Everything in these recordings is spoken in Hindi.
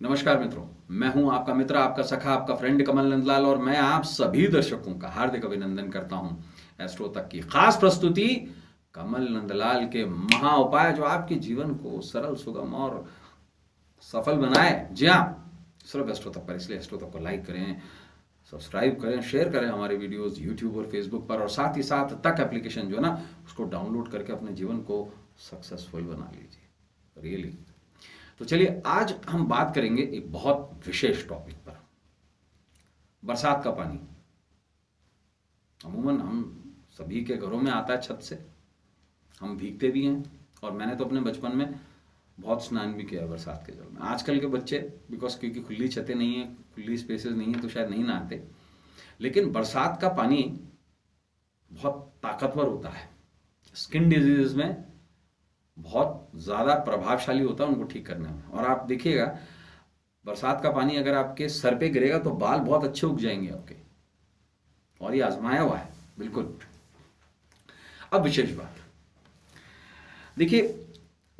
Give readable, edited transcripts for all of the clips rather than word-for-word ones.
नमस्कार मित्रों, मैं हूं आपका मित्र, आपका सखा, आपका फ्रेंड कमल नंदलाल और मैं आप सभी दर्शकों का हार्दिक अभिनंदन करता हूं एस्ट्रो तक की खास प्रस्तुति कमल नंदलाल के महा उपाय जो आपके जीवन को सरल, सुगम और सफल बनाए। जी हाँ, सिर्फ एस्ट्रो तक पर, इसलिए एस्ट्रो तक को लाइक करें, सब्सक्राइब करें, शेयर करें हमारे वीडियोस यूट्यूब और फेसबुक पर, और साथ ही साथ तक एप्लीकेशन जो है ना उसको डाउनलोड करके अपने जीवन को सक्सेसफुल बना लीजिए। रियली। तो चलिए आज हम बात करेंगे एक बहुत विशेष टॉपिक पर, बरसात का पानी। अमूमन हम सभी के घरों में आता है छत से, हम भीगते भी हैं और मैंने तो अपने बचपन में बहुत स्नान भी किया है बरसात के जल में। आजकल के बच्चे क्योंकि खुली छतें नहीं है, खुली स्पेसेस नहीं है, तो शायद नहीं नहाते, लेकिन बरसात का पानी बहुत ताकतवर होता है। स्किन डिजीज में बहुत ज़्यादा प्रभावशाली होता है उनको ठीक करने में। और आप देखिएगा, बरसात का पानी अगर आपके सर पे गिरेगा तो बाल बहुत अच्छे उग जाएंगे आपके, और ये आजमाया हुआ है बिल्कुल। अब विशेष बात देखिए,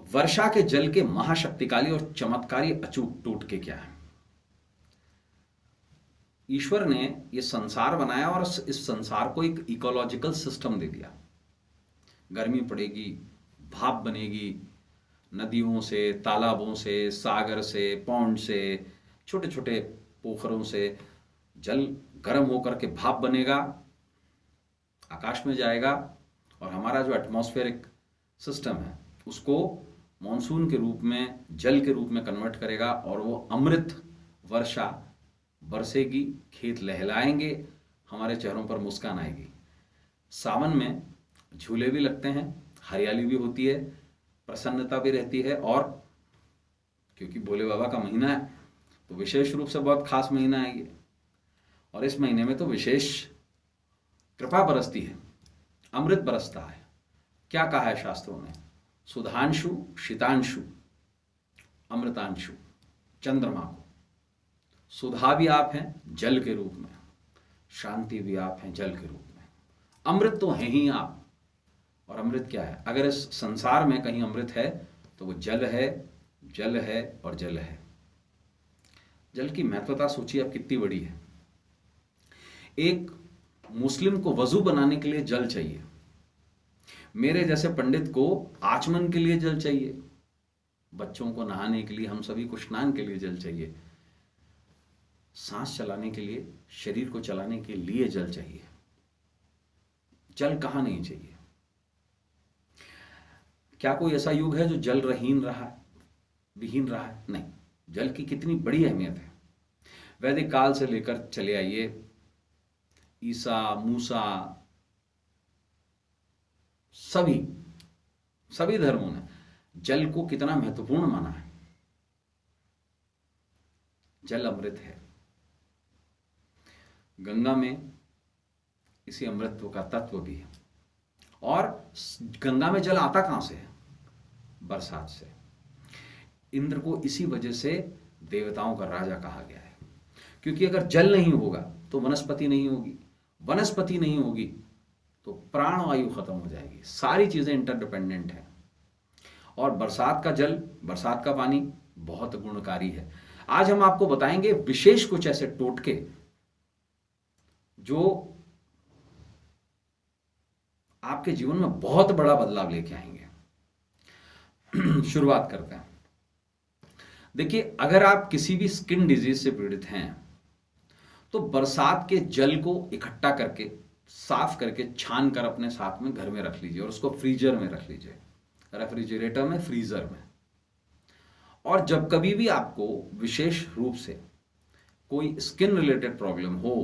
वर्षा के जल के महाशक्तिशाली और चमत्कारी अचूक टोटके क्या है। ईश्वर ने ये संसार बनाया और इस संसार को एक इकोलॉजिकल सिस्टम दे दिया। गर्मी पड़ेगी, भाप बनेगी, नदियों से, तालाबों से, सागर से, पौंड से, छोटे छोटे पोखरों से जल गर्म होकर के भाप बनेगा, आकाश में जाएगा, और हमारा जो एटमॉस्फेरिक सिस्टम है उसको मॉनसून के रूप में, जल के रूप में कन्वर्ट करेगा, और वो अमृत वर्षा बरसेगी, खेत लहलाएंगे, हमारे चेहरों पर मुस्कान आएगी। सावन में झूले भी लगते हैं, हरियाली भी होती है, प्रसन्नता भी रहती है, और क्योंकि भोले बाबा का महीना है तो विशेष रूप से बहुत खास महीना है ये। और इस महीने में तो विशेष कृपा बरसती है, अमृत बरसता है। क्या कहा है शास्त्रों में? सुधांशु शीतांशु अमृतांशु। चंद्रमा को सुधा भी आप हैं जल के रूप में, शांति भी आप हैं जल के रूप में, अमृत तो हैं ही आप। और अमृत क्या है? अगर इस संसार में कहीं अमृत है तो वो जल है, जल है और जल है। जल की महत्वता सोचिए आप कितनी बड़ी है। एक मुस्लिम को वजू बनाने के लिए जल चाहिए, मेरे जैसे पंडित को आचमन के लिए जल चाहिए, बच्चों को नहाने के लिए, हम सभी को स्नान के लिए जल चाहिए, सांस चलाने के लिए, शरीर को चलाने के लिए जल चाहिए। जल कहां नहीं चाहिए? क्या कोई ऐसा युग है जो जल रहीन रहा है, विहीन रहा है? नहीं। जल की कितनी बड़ी अहमियत है। वैदिक काल से लेकर चले आइए, ईसा, मूसा, सभी धर्मों ने जल को कितना महत्वपूर्ण माना है। जल अमृत है। गंगा में इसी अमृतत्व का तत्व भी है। और गंगा में जल आता कहां से है? बरसात से। इंद्र को इसी वजह से देवताओं का राजा कहा गया है, क्योंकि अगर जल नहीं होगा तो वनस्पति नहीं होगी, वनस्पति नहीं होगी तो प्राणवायु खत्म हो जाएगी। सारी चीजें इंटरडिपेंडेंट हैं। और बरसात का जल, बरसात का पानी बहुत गुणकारी है। आज हम आपको बताएंगे विशेष कुछ ऐसे टोटके जो आपके जीवन में बहुत बड़ा बदलाव लेके आएंगे। शुरुआत करते हैं। देखिए, अगर आप किसी भी स्किन डिजीज से पीड़ित हैं तो बरसात के जल को इकट्ठा करके, साफ करके, छान कर अपने साथ में घर में रख लीजिए, और उसको फ्रीजर में रख लीजिए, रेफ्रिजरेटर में, फ्रीजर में। और जब कभी भी आपको विशेष रूप से कोई स्किन रिलेटेड प्रॉब्लम हो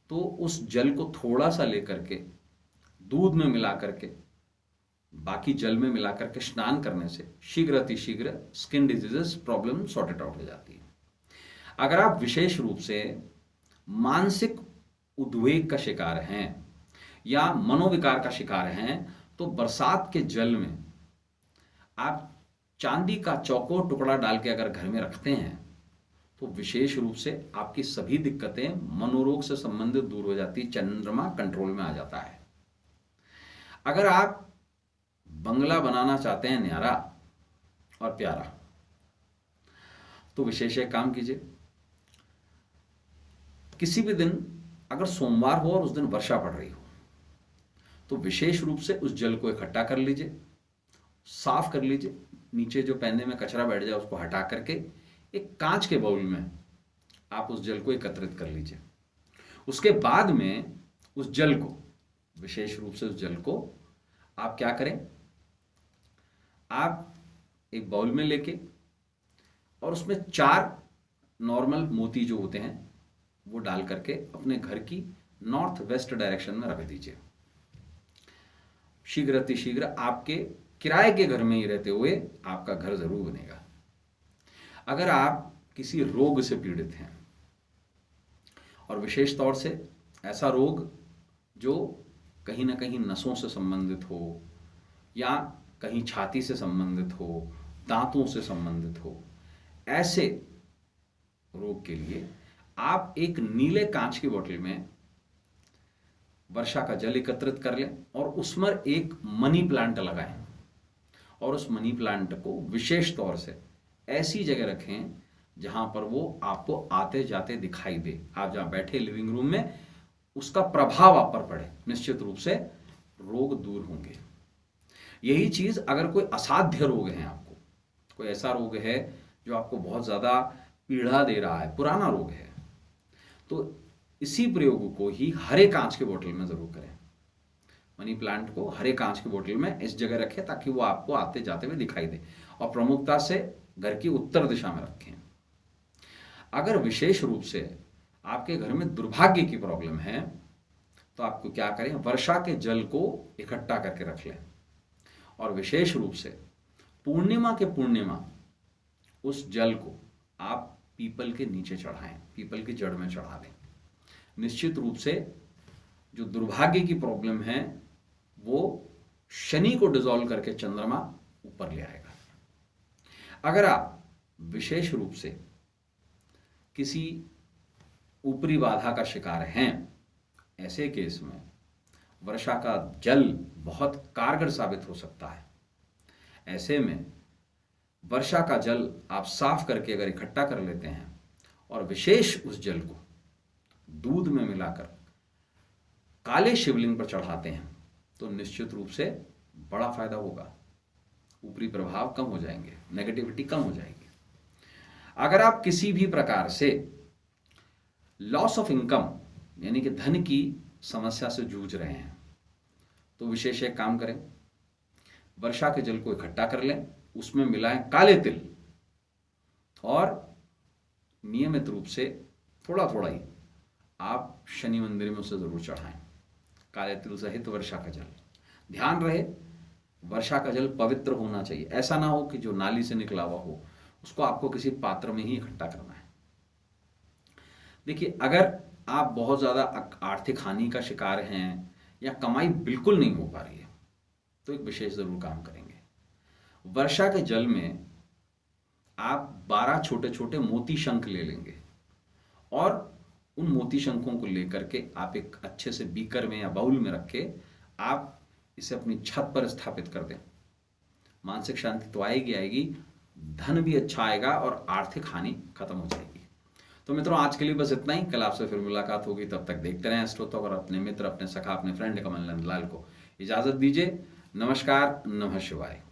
तो उस जल को थोड़ा सा लेकर के दूध में मिला करके, बाकी जल में मिला करके स्नान करने से शीघ्र अतिशीघ्र skin diseases problem sorted out हो जाती है। अगर आप विशेष रूप से मानसिक उद्वेग का शिकार हैं या मनोविकार का शिकार हैं तो बरसात के जल में आप चांदी का चौकोर टुकड़ा डाल के अगर घर में रखते हैं तो विशेष रूप से आपकी सभी दिक्कतें, मनोरोग से संबंधित दूर हो जाती, चंद्रमा कंट्रोल में आ जाता है। अगर आप बंगला बनाना चाहते हैं न्यारा और प्यारा, तो विशेष एक काम कीजिए, किसी भी दिन अगर सोमवार हो और उस दिन वर्षा पड़ रही हो तो विशेष रूप से उस जल को इकट्ठा कर लीजिए, साफ कर लीजिए, नीचे जो पैने में कचरा बैठ जाए उसको हटा करके एक कांच के बाउल में आप उस जल को एकत्रित कर लीजिए। उसके बाद में उस जल को, विशेष रूप से उस जल को आप क्या करें, आप एक बाउल में लेके और उसमें 4 नॉर्मल मोती जो होते हैं वो डाल करके अपने घर की नॉर्थ वेस्ट डायरेक्शन में रख दीजिए। शीघ्र अतिशीघ्र आपके किराए के घर में ही रहते हुए आपका घर जरूर बनेगा। अगर आप किसी रोग से पीड़ित हैं और विशेष तौर से ऐसा रोग जो कहीं ना कहीं नसों से संबंधित हो या कहीं छाती से संबंधित हो, दांतों से संबंधित हो, ऐसे रोग के लिए आप एक नीले कांच की बोतल में वर्षा का जल एकत्रित कर लें और उसमें एक मनी प्लांट लगाएं और उस मनी प्लांट को विशेष तौर से ऐसी जगह रखें जहां पर वो आपको आते जाते दिखाई दे। आप जहां बैठे लिविंग रूम में उसका प्रभाव आप पर पड़े, निश्चित रूप से रोग दूर होंगे। यही चीज अगर कोई असाध्य रोग है, आपको कोई ऐसा रोग है जो आपको बहुत ज्यादा पीड़ा दे रहा है, पुराना रोग है, तो इसी प्रयोग को ही हरे कांच के बोतल में जरूर करें। मनी प्लांट को हरे कांच की बोतल में इस जगह रखें ताकि वो आपको आते जाते हुए दिखाई दे और प्रमुखता से घर की उत्तर दिशा में रखें। अगर विशेष रूप से आपके घर में दुर्भाग्य की प्रॉब्लम है तो आपको क्या करें, वर्षा के जल को इकट्ठा करके रख लें और विशेष रूप से पूर्णिमा के पूर्णिमा उस जल को आप पीपल के नीचे चढ़ाएं, पीपल की जड़ में चढ़ा दें। निश्चित रूप से जो दुर्भाग्य की प्रॉब्लम है वो शनि को डिसॉल्व करके चंद्रमा ऊपर ले आएगा। अगर आप विशेष रूप से किसी ऊपरी बाधा का शिकार हैं, ऐसे केस में वर्षा का जल बहुत कारगर साबित हो सकता है। ऐसे में वर्षा का जल आप साफ करके अगर इकट्ठा कर लेते हैं और विशेष उस जल को दूध में मिलाकर काले शिवलिंग पर चढ़ाते हैं तो निश्चित रूप से बड़ा फायदा होगा। ऊपरी प्रभाव कम हो जाएंगे, नेगेटिविटी कम हो जाएगी। अगर आप किसी भी प्रकार से लॉस ऑफ इनकम यानी कि धन की समस्या से जूझ रहे हैं तो विशेष एक काम करें, वर्षा के जल को इकट्ठा कर लें, उसमें मिलाएं काले तिल और नियमित रूप से थोड़ा थोड़ा ही आप शनि मंदिर में उसे जरूर चढ़ाएं, काले तिल सहित वर्षा का जल। ध्यान रहे वर्षा का जल पवित्र होना चाहिए, ऐसा ना हो कि जो नाली से निकला हुआ हो, उसको आपको किसी पात्र में ही इकट्ठा करना है। देखिए, अगर आप बहुत ज्यादा आर्थिक हानि का शिकार हैं या कमाई बिल्कुल नहीं हो पा रही है तो एक विशेष जरूर काम करेंगे। वर्षा के जल में आप 12 छोटे छोटे मोती शंख ले लेंगे और उन मोती शंखों को लेकर के आप एक अच्छे से बीकर में या बाउल में रख के आप इसे अपनी छत पर स्थापित कर दें। मानसिक शांति तो आएगी आएगी, धन भी अच्छा आएगा और आर्थिक हानि खत्म हो जाएगी। तो मित्रों, आज के लिए बस इतना ही। कल आपसे फिर मुलाकात होगी, तब तक देखते रहें एस्ट्रो टॉक और अपने मित्र, अपने सखा, अपने फ्रेंड कमल नंद लाल को इजाजत दीजिए। नमस्कार, नमः शिवाय।